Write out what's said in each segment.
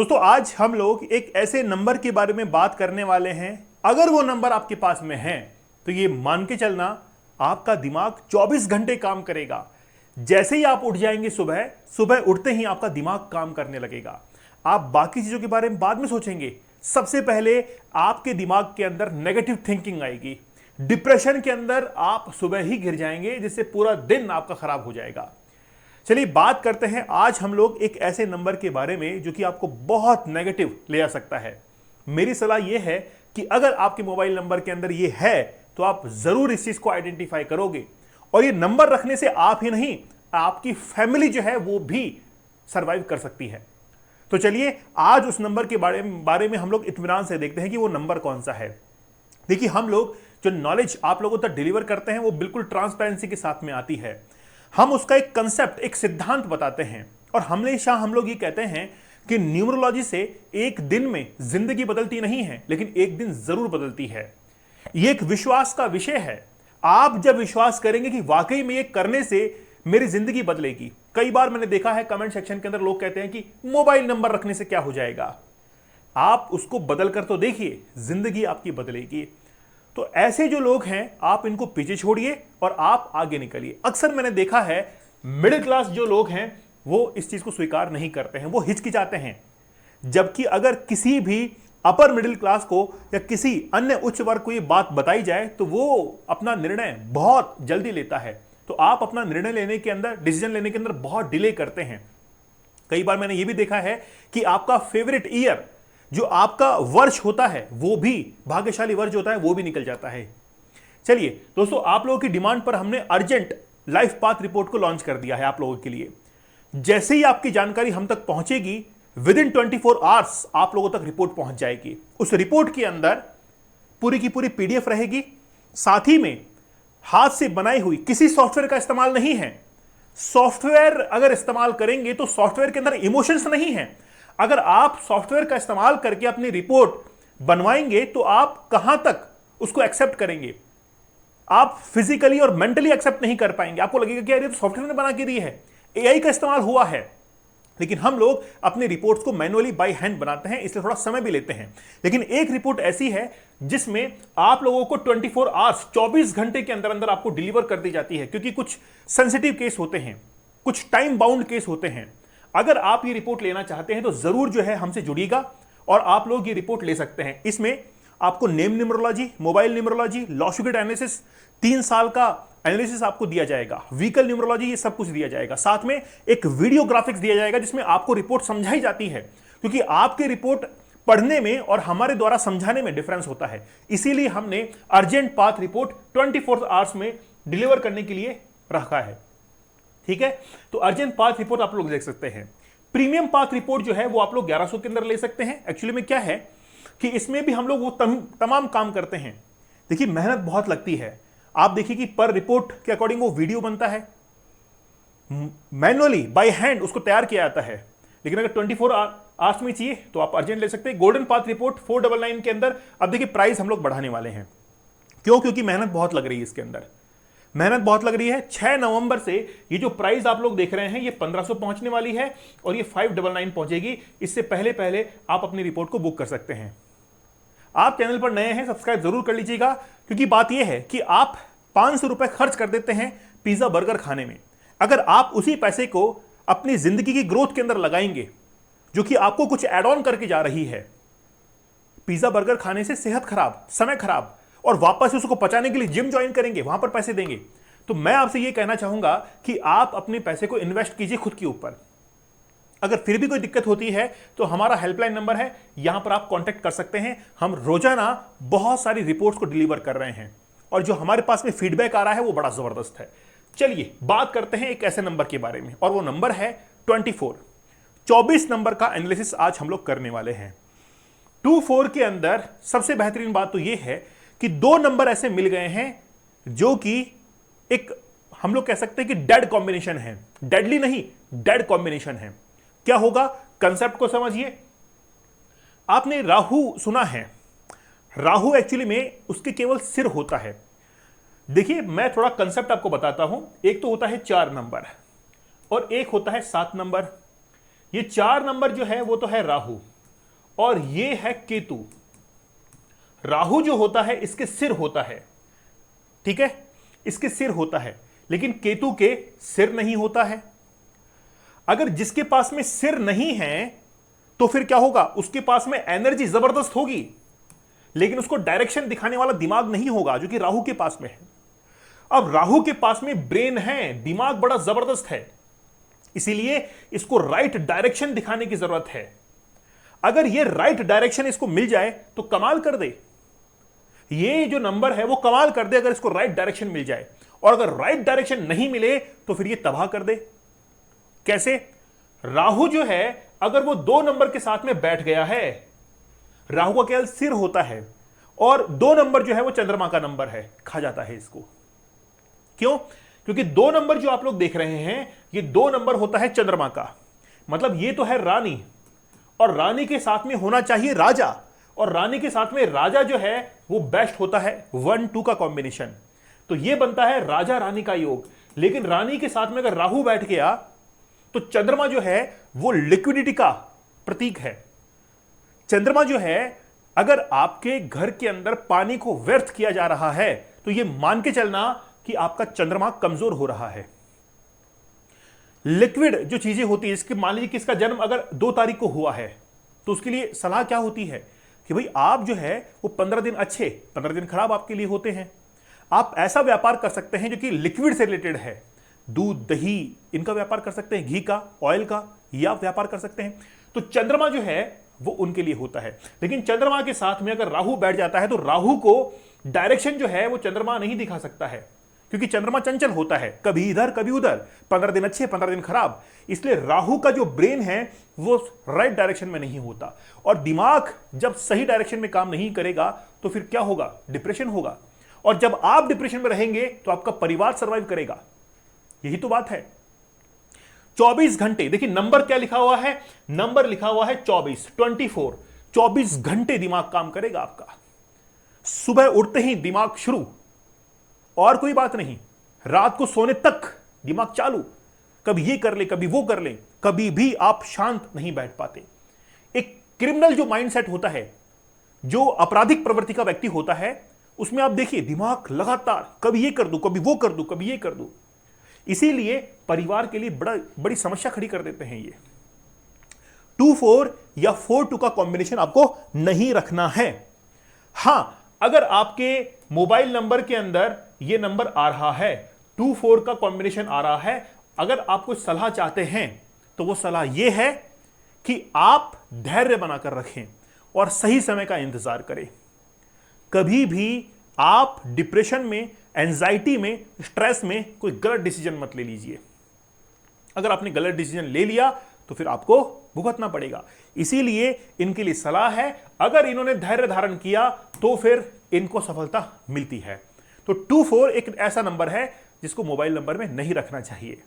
दोस्तों आज हम लोग एक ऐसे नंबर के बारे में बात करने वाले हैं, अगर वो नंबर आपके पास में है तो ये मान के चलना आपका दिमाग 24 घंटे काम करेगा। जैसे ही आप उठ जाएंगे सुबह सुबह उठते ही आपका दिमाग काम करने लगेगा। आप बाकी चीजों के बारे में बाद में सोचेंगे, सबसे पहले आपके दिमाग के अंदर नेगेटिव थिंकिंग आएगी। डिप्रेशन के अंदर आप सुबह ही गिर जाएंगे, जिससे पूरा दिन आपका खराब हो जाएगा। चलिए बात करते हैं आज हम लोग एक ऐसे नंबर के बारे में जो कि आपको बहुत नेगेटिव ले आ सकता है। मेरी सलाह यह है कि अगर आपके मोबाइल नंबर के अंदर यह है तो आप जरूर इस चीज को आइडेंटिफाई करोगे, और ये नंबर रखने से आप ही नहीं, आपकी फैमिली जो है वो भी सरवाइव कर सकती है। तो चलिए आज उस नंबर के बारे में हम लोग इत्मीनान से देखते हैं कि वो नंबर कौन सा है। देखिए, हम लोग जो नॉलेज आप लोगों तक डिलीवर करते हैं वो बिल्कुल ट्रांसपेरेंसी के साथ में आती है। हम उसका एक कंसेप्ट, एक सिद्धांत बताते हैं, और हमेशा हम लोग ये कहते हैं कि न्यूमरोलॉजी से एक दिन में जिंदगी बदलती नहीं है, लेकिन एक दिन जरूर बदलती है। ये एक विश्वास का विषय है। आप जब विश्वास करेंगे कि वाकई में ये करने से मेरी जिंदगी बदलेगी। कई बार मैंने देखा है कमेंट सेक्शन के अंदर लोग कहते हैं कि मोबाइल नंबर रखने से क्या हो जाएगा। आप उसको बदल कर तो देखिए, जिंदगी आपकी बदलेगी। तो ऐसे जो लोग हैं आप इनको पीछे छोड़िए और आप आगे निकलिए। अक्सर मैंने देखा है मिडिल क्लास जो लोग हैं वो इस चीज को स्वीकार नहीं करते हैं, वो हिचकिचाते हैं। जबकि अगर किसी भी अपर मिडिल क्लास को या किसी अन्य उच्च वर्ग को ये बात बताई जाए तो वो अपना निर्णय बहुत जल्दी लेता है। तो आप अपना निर्णय लेने के अंदर, डिसीजन लेने के अंदर बहुत डिले करते हैं। कई बार मैंने ये भी देखा है कि आपका फेवरेट ईयर, जो आपका वर्ष होता है, वो भी भाग्यशाली वर्ष होता है, वो भी निकल जाता है। चलिए दोस्तों, आप लोगों की डिमांड पर हमने अर्जेंट लाइफ पाथ रिपोर्ट को लॉन्च कर दिया है आप लोगों के लिए। जैसे ही आपकी जानकारी हम तक पहुंचेगी, विद इन 24 आवर्स आप लोगों तक रिपोर्ट पहुंच जाएगी। उस रिपोर्ट के अंदर पूरी की पूरी पीडीएफ रहेगी, साथ ही में हाथ से बनाई हुई, किसी सॉफ्टवेयर का इस्तेमाल नहीं है। सॉफ्टवेयर अगर इस्तेमाल करेंगे तो सॉफ्टवेयर के अंदर इमोशंस नहीं है। अगर आप सॉफ्टवेयर का इस्तेमाल करके अपनी रिपोर्ट बनवाएंगे तो आप कहां तक उसको एक्सेप्ट करेंगे? आप फिजिकली और मेंटली एक्सेप्ट नहीं कर पाएंगे। आपको लगेगा कि यार ये तो सॉफ्टवेयर ने बना के दी है, एआई का इस्तेमाल हुआ है। लेकिन हम लोग अपनी रिपोर्ट्स को मैनुअली बाय हैंड बनाते हैं, इसलिए थोड़ा समय भी लेते हैं। लेकिन एक रिपोर्ट ऐसी है जिसमें आप लोगों को 24 आवर्स, 24 घंटे के अंदर अंदर आपको डिलीवर कर दी जाती है, क्योंकि कुछ सेंसिटिव केस होते हैं, कुछ टाइम बाउंड केस होते हैं। अगर आप ये रिपोर्ट लेना चाहते हैं तो जरूर जो है हमसे जुड़िएगा और आप लोग ये रिपोर्ट ले सकते हैं। इसमें आपको name numerology, mobile numerology, Lo Shu grid analysis, 3 साल का एनालिसिस आपको दिया जाएगा, व्हीकल न्यूमरोलॉजी, ये सब कुछ दिया जाएगा। साथ में एक वीडियो ग्राफिक्स दिया जाएगा जिसमें आपको रिपोर्ट समझाई जाती है, क्योंकि आपकी रिपोर्ट पढ़ने में और हमारे द्वारा समझाने में डिफरेंस होता है। इसीलिए हमने अर्जेंट पाथ रिपोर्ट 24 आवर्स में डिलीवर करने के लिए रखा है। ठीक है, तो अर्जेंट पाथ रिपोर्ट आप लोग देख सकते हैं। प्रीमियम पाथ रिपोर्ट जो है वो आप लोग 1100 के अंदर ले सकते हैं। एक्चुअली में क्या है कि इसमें भी हम लोग वो तमाम काम करते हैं। देखिए, मेहनत बहुत लगती है। आप देखिए कि पर रिपोर्ट के अकॉर्डिंग वो वीडियो बनता है, मैनुअली बाय हैंड उसको तैयार किया जाता है। लेकिन अगर 24 आवर्स में चाहिए तो आप अर्जेंट ले सकते हैं। गोल्डन पाथ रिपोर्ट 499 के अंदर। अब देखिए प्राइस हम लोग बढ़ाने वाले हैं। क्यों? क्योंकि मेहनत बहुत लग रही है इसके अंदर, मेहनत बहुत लग रही है। 6 नवंबर से ये जो प्राइस आप लोग देख रहे हैं ये 1500 पहुंचने वाली है और ये 599 पहुंचेगी। इससे पहले पहले आप अपनी रिपोर्ट को बुक कर सकते हैं। आप चैनल पर नए हैं, सब्सक्राइब जरूर कर लीजिएगा, क्योंकि बात यह है कि आप 500 रुपए खर्च कर देते हैं पिज्जा बर्गर खाने में। अगर आप उसी पैसे को अपनी जिंदगी की ग्रोथ के अंदर लगाएंगे, जो कि आपको कुछ एड ऑन करके जा रही है, पिज्जा बर्गर खाने से सेहत खराब, समय खराब, और वापस उसको पचाने के लिए जिम ज्वाइन करेंगे, वहां पर पैसे देंगे। तो मैं आपसे यह कहना चाहूंगा कि आप अपने पैसे को इन्वेस्ट कीजिए खुद के ऊपर। अगर फिर भी कोई दिक्कत होती है तो हमारा हेल्पलाइन नंबर है, यहां पर आप कांटेक्ट कर सकते हैं। हम रोजाना बहुत सारी रिपोर्ट्स को डिलीवर कर रहे हैं और जो हमारे पास में फीडबैक आ रहा है वो बड़ा जबरदस्त है। चलिए बात करते हैं एक ऐसे नंबर के बारे में, और वो नंबर है 24। 24 नंबर का एनालिसिस आज हम लोग करने वाले हैं। 24 के अंदर सबसे बेहतरीन बात तो यह है कि 2 नंबर ऐसे मिल गए हैं जो कि एक, हम लोग कह सकते हैं कि डेड कॉम्बिनेशन है। डेडली नहीं, डेड कॉम्बिनेशन है। क्या होगा? कंसेप्ट को समझिए। आपने राहु सुना है? राहु एक्चुअली में उसके केवल सिर होता है। देखिए, मैं थोड़ा कंसेप्ट आपको बताता हूं। एक तो होता है 4 नंबर और एक होता है 7 नंबर। ये 4 नंबर जो है वो तो है राहु, और ये है केतु। राहु जो होता है इसके सिर होता है, ठीक है, इसके सिर होता है, लेकिन केतु के सिर नहीं होता है। अगर जिसके पास में सिर नहीं है तो फिर क्या होगा, उसके पास में एनर्जी जबरदस्त होगी, लेकिन उसको डायरेक्शन दिखाने वाला दिमाग नहीं होगा, जो कि राहु के पास में है। अब राहु के पास में ब्रेन है, दिमाग बड़ा जबरदस्त है, इसीलिए इसको राइट डायरेक्शन दिखाने की जरूरत है। अगर ये राइट डायरेक्शन इसको मिल जाए तो कमाल कर दे, ये जो नंबर है वो कमाल कर दे अगर इसको राइट डायरेक्शन मिल जाए। और अगर राइट डायरेक्शन नहीं मिले तो फिर ये तबाह कर दे। कैसे? राहु जो है अगर वो 2 नंबर के साथ में बैठ गया है, राहु का केवल सिर होता है और 2 नंबर जो है वो चंद्रमा का नंबर है, खा जाता है इसको। क्यों? क्योंकि 2 नंबर जो आप लोग देख रहे हैं, ये 2 नंबर होता है चंद्रमा का। मतलब ये तो है रानी, और रानी के साथ में होना चाहिए राजा, और रानी के साथ में राजा जो है वो बेस्ट होता है 1-2 का कॉम्बिनेशन। तो ये बनता है राजा रानी का योग। लेकिन रानी के साथ में अगर राहु बैठ गया तो चंद्रमा जो है वो लिक्विडिटी का प्रतीक है। चंद्रमा जो है, अगर आपके घर के अंदर पानी को व्यर्थ किया जा रहा है तो यह मान के चलना कि आपका चंद्रमा कमजोर हो रहा है। लिक्विड जो चीजें होती है, इसके मान लीजिए किसका जन्म अगर 2 तारीख को हुआ है तो उसके लिए सलाह क्या होती है कि भाई आप जो है वो 15 दिन अच्छे, 15 दिन खराब आपके लिए होते हैं। आप ऐसा व्यापार कर सकते हैं जो कि लिक्विड से रिलेटेड है, दूध दही इनका व्यापार कर सकते हैं, घी का, ऑयल का, ये आप व्यापार कर सकते हैं। तो चंद्रमा जो है वो उनके लिए होता है। लेकिन चंद्रमा के साथ में अगर राहु बैठ जाता है तो राहु को डायरेक्शन जो है वो चंद्रमा नहीं दिखा सकता है, क्योंकि चंद्रमा चंचल होता है, कभी इधर कभी उधर, 15 दिन अच्छे 15 दिन खराब। इसलिए राहु का जो ब्रेन है वो राइट डायरेक्शन में नहीं होता, और दिमाग जब सही डायरेक्शन में काम नहीं करेगा तो फिर क्या होगा, डिप्रेशन होगा। और जब आप डिप्रेशन में रहेंगे तो आपका परिवार सर्वाइव करेगा। यही तो बात है। 24 घंटे, देखिए नंबर क्या लिखा हुआ है, नंबर लिखा हुआ है 24, 24, 24 घंटे दिमाग काम करेगा आपका। सुबह उठते ही दिमाग शुरू, और कोई बात नहीं, रात को सोने तक दिमाग चालू, कभी ये कर ले कभी वो कर ले, कभी भी आप शांत नहीं बैठ पाते। एक क्रिमिनल जो माइंडसेट होता है, जो आपराधिक प्रवृत्ति का व्यक्ति होता है, उसमें आप देखिए दिमाग लगातार कभी ये कर दूं कभी वो कर दूं कभी ये कर दूं। इसीलिए परिवार के लिए बड़ी समस्या खड़ी कर देते हैं ये। 2-4 या 4-2 का कॉम्बिनेशन आपको नहीं रखना है। हां, अगर आपके मोबाइल नंबर के अंदर यह नंबर आ रहा है, 2-4 का कॉम्बिनेशन आ रहा है, अगर आप कुछ सलाह चाहते हैं तो वो सलाह यह है कि आप धैर्य बनाकर रखें और सही समय का इंतजार करें। कभी भी आप डिप्रेशन में, एंजाइटी में, स्ट्रेस में कोई गलत डिसीजन मत ले लीजिए। अगर आपने गलत डिसीजन ले लिया तो फिर आपको भुगतना पड़ेगा। इसीलिए इनके लिए सलाह है, अगर इन्होंने धैर्य धारण किया तो फिर इनको सफलता मिलती है। तो 2-4 एक ऐसा नंबर है जिसको मोबाइल नंबर में नहीं रखना चाहिए।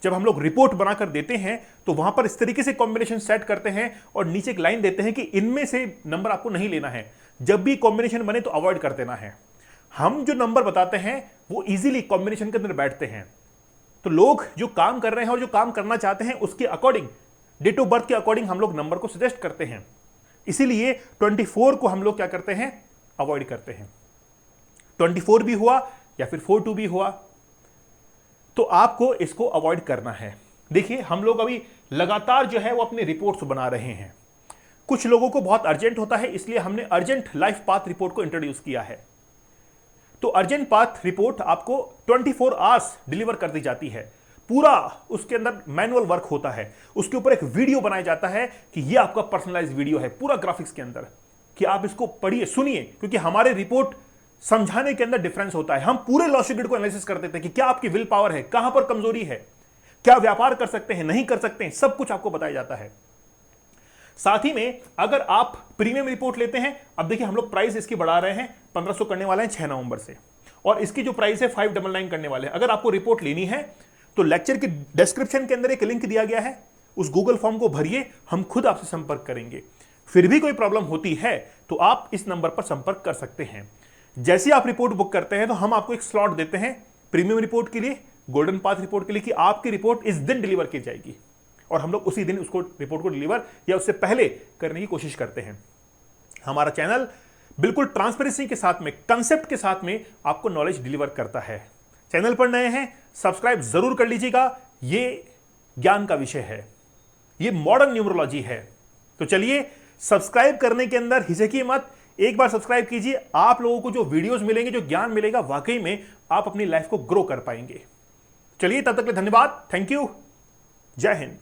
जब हम लोग रिपोर्ट बनाकर देते हैं तो वहां पर इस तरीके से कॉम्बिनेशन सेट करते हैं और नीचे एक लाइन देते हैं कि इनमें से नंबर आपको नहीं लेना है। जब भी कॉम्बिनेशन बने तो अवॉइड कर देना है। हम जो नंबर बताते हैं वो इजीली कॉम्बिनेशन के अंदर बैठते हैं। तो लोग जो काम कर रहे हैं और जो काम करना चाहते हैं उसके अकॉर्डिंग, डेट ऑफ बर्थ के अकॉर्डिंग हम लोग नंबर को सजेस्ट करते हैं। इसीलिए 24 को हम लोग क्या करते हैं, अवॉइड करते हैं। 24 भी हुआ या फिर 42 भी हुआ तो आपको इसको अवॉइड करना है। देखिए हम लोग अभी लगातार जो है वो अपनी रिपोर्ट्स बना रहे हैं। कुछ लोगों को बहुत अर्जेंट होता है, इसलिए हमने अर्जेंट लाइफ पाथ रिपोर्ट को इंट्रोड्यूस किया है। तो अर्जेंट पाथ रिपोर्ट आपको 24 आवर्स डिलीवर कर दी जाती है। पूरा उसके अंदर मैनुअल वर्क होता है, उसके ऊपर एक वीडियो बनाया जाता है कि ये आपका पर्सनलाइज वीडियो है, पूरा ग्राफिक्स के अंदर, कि आप इसको पढ़िए, सुनिए, क्योंकि हमारे रिपोर्ट समझाने के अंदर डिफरेंस होता है। हम पूरे लॉजिक ग्रिड को एनालिसिस कर देते हैं कि क्या आपकी विल पावर है, कहां पर कमजोरी है, क्या व्यापार कर सकते हैं, नहीं कर सकते हैं, सब कुछ आपको बताया जाता है। साथ ही में अगर आप प्रीमियम रिपोर्ट लेते हैं, अब देखिए हम लोग प्राइस इसकी बढ़ा रहे हैं, 1500 करने वाले हैं 6 नवंबर से, और इसकी जो प्राइस है 599 करने वाले हैं। अगर आपको रिपोर्ट लेनी है तो लेक्चर के डिस्क्रिप्शन के अंदर एक लिंक दिया गया है, उस गूगल फॉर्म को भरिए, हम खुद आपसे संपर्क करेंगे। फिर भी कोई प्रॉब्लम होती है तो आप इस नंबर पर संपर्क कर सकते हैं। जैसे ही आप रिपोर्ट बुक करते हैं तो हम आपको एक स्लॉट देते हैं प्रीमियम रिपोर्ट के लिए, गोल्डन पाथ रिपोर्ट के लिए, कि आपकी रिपोर्ट इस दिन डिलीवर की जाएगी। और हम लोग उसी दिन उसको रिपोर्ट को डिलीवर या उससे पहले करने की कोशिश करते हैं। हमारा चैनल बिल्कुल ट्रांसपेरेंसी के साथ में, कंसेप्ट के साथ में आपको नॉलेज डिलीवर करता है। चैनल पर नए हैं, सब्सक्राइब जरूर कर लीजिएगा। ये ज्ञान का विषय है, ये मॉडर्न न्यूमरोलॉजी है। तो चलिए, सब्सक्राइब करने के अंदर हिचकिए मत, एक बार सब्सक्राइब कीजिए। आप लोगों को जो वीडियोस मिलेंगे, जो ज्ञान मिलेगा, वाकई में आप अपनी लाइफ को ग्रो कर पाएंगे। चलिए, तब तक के लिए धन्यवाद। Thank you. जय हिंद।